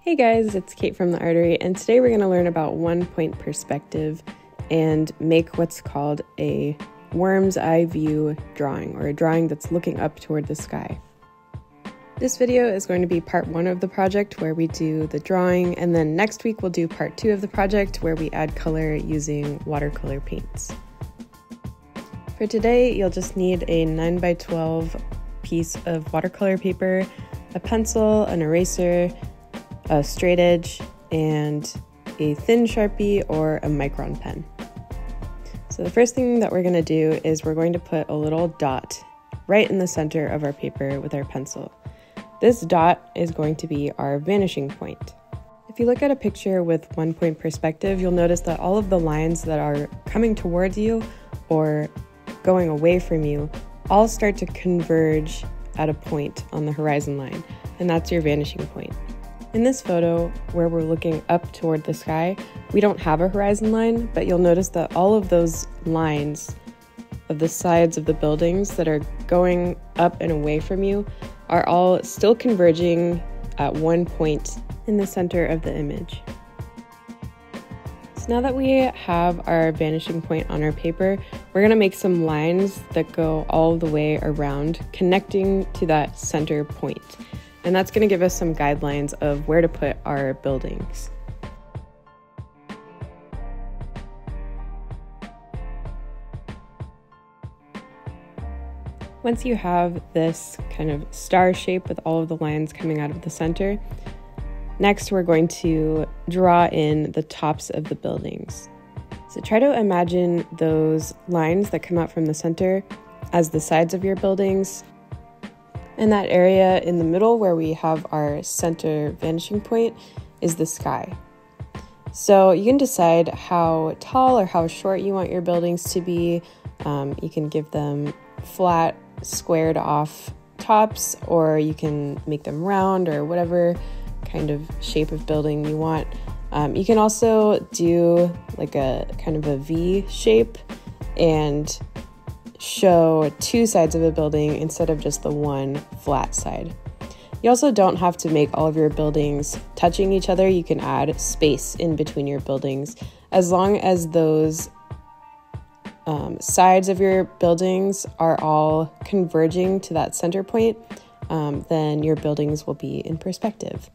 Hey guys, it's Kate from The Artery, and today we're going to learn about one-point perspective and make what's called a worm's eye view drawing, or a drawing that's looking up toward the sky. This video is going to be part 1 of the project where we do the drawing, and then next week we'll do part 2 of the project where we add color using watercolor paints. For today, you'll just need a 9x12 piece of watercolor paper, a pencil, an eraser, a straight edge, and a thin Sharpie or a Micron pen. So the first thing that we're going to do is we're going to put a little dot right in the center of our paper with our pencil. This dot is going to be our vanishing point. If you look at a picture with one-point perspective, you'll notice that all of the lines that are coming towards you or going away from you all start to converge at a point on the horizon line, and that's your vanishing point. In this photo, where we're looking up toward the sky, we don't have a horizon line, but you'll notice that all of those lines of the sides of the buildings that are going up and away from you are all still converging at one point in the center of the image. So now that we have our vanishing point on our paper, we're going to make some lines that go all the way around, connecting to that center point. And that's going to give us some guidelines of where to put our buildings. Once you have this kind of star shape with all of the lines coming out of the center, next we're going to draw in the tops of the buildings. So try to imagine those lines that come out from the center as the sides of your buildings. And that area in the middle where we have our center vanishing point is the sky. So you can decide how tall or how short you want your buildings to be. You can give them flat, squared off tops, or you can make them round or whatever kind of shape of building you want. You can also do like a kind of a V shape and show two sides of a building instead of just the one flat side. You also don't have to make all of your buildings touching each other. You can add space in between your buildings. As long as those sides of your buildings are all converging to that center point, then your buildings will be in perspective.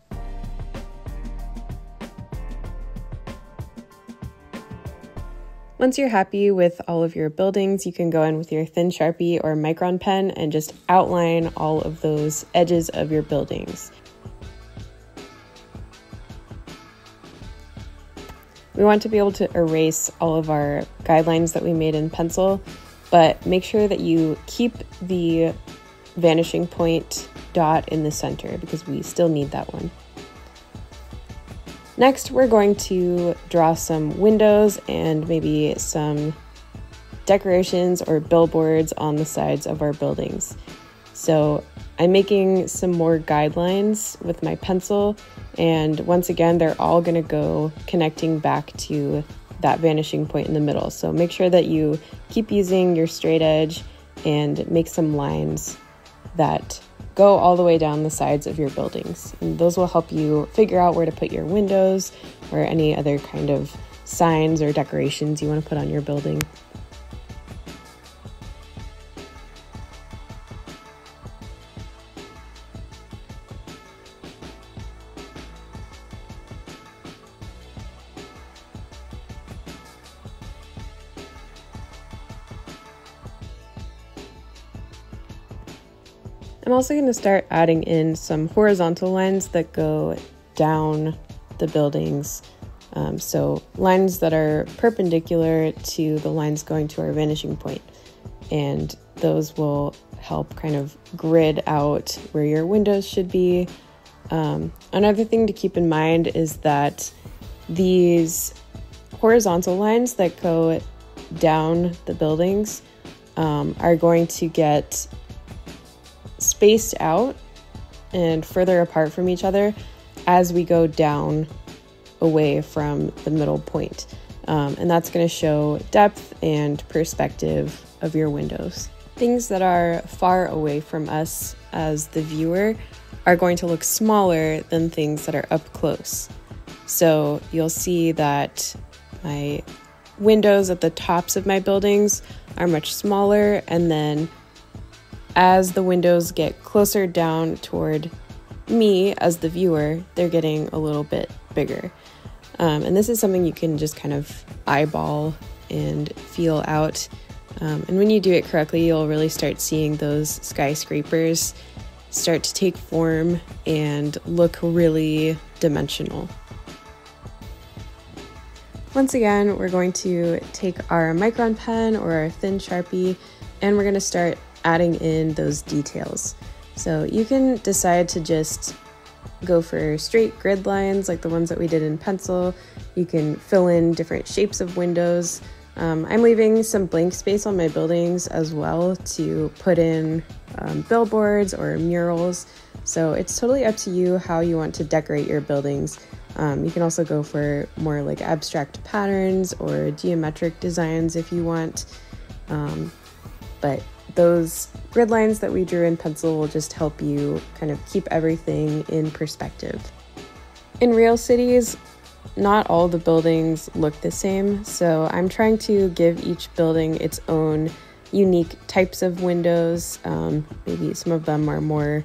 Once you're happy with all of your buildings, you can go in with your thin Sharpie or Micron pen and just outline all of those edges of your buildings. We want to be able to erase all of our guidelines that we made in pencil, but make sure that you keep the vanishing point dot in the center because we still need that one. Next, we're going to draw some windows and maybe some decorations or billboards on the sides of our buildings. So I'm making some more guidelines with my pencil, and once again, they're all going to go connecting back to that vanishing point in the middle. So make sure that you keep using your straight edge and make some lines that go all the way down the sides of your buildings. And those will help you figure out where to put your windows or any other kind of signs or decorations you want to put on your building. I'm also going to start adding in some horizontal lines that go down the buildings. So lines that are perpendicular to the lines going to our vanishing point. And those will help kind of grid out where your windows should be. Another thing to keep in mind is that these horizontal lines that go down the buildings are going to get spaced out and further apart from each other as we go down away from the middle point. And that's going to show depth and perspective of your windows. Things that are far away from us as the viewer are going to look smaller than things that are up close. So you'll see that my windows at the tops of my buildings are much smaller, and then as the windows get closer down toward me as the viewer, they're getting a little bit bigger. And this is something you can just kind of eyeball and feel out. And when you do it correctly, you'll really start seeing those skyscrapers start to take form and look really dimensional. Once again, we're going to take our Micron pen or our thin Sharpie, and we're going to start adding in those details. So you can decide to just go for straight grid lines like the ones that we did in pencil. You can fill in different shapes of windows. I'm leaving some blank space on my buildings as well to put in billboards or murals. So it's totally up to you how you want to decorate your buildings. You can also go for more like abstract patterns or geometric designs if you want. But those grid lines that we drew in pencil will just help you kind of keep everything in perspective. In real cities, not all the buildings look the same, so I'm trying to give each building its own unique types of windows. Maybe some of them are more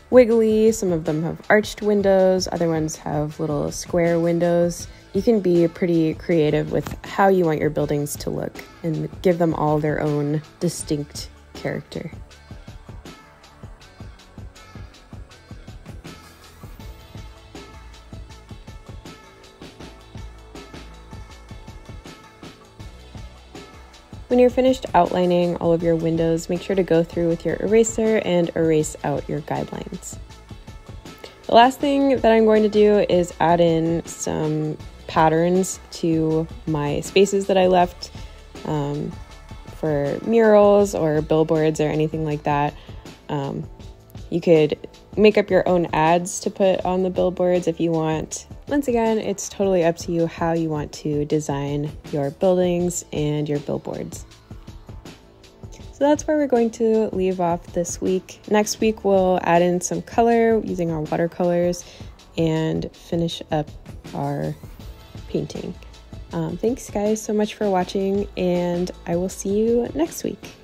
wiggly, some of them have arched windows, other ones have little square windows. You can be pretty creative with how you want your buildings to look and give them all their own distinct character. When you're finished outlining all of your windows, make sure to go through with your eraser and erase out your guidelines. The last thing that I'm going to do is add in some patterns to my spaces that I left for murals or billboards or anything like that. You could make up your own ads to put on the billboards if you want. Once again, it's totally up to you how you want to design your buildings and your billboards. So that's where we're going to leave off this week. Next week, we'll add in some color using our watercolors and finish up our painting. Thanks guys so much for watching, and I will see you next week.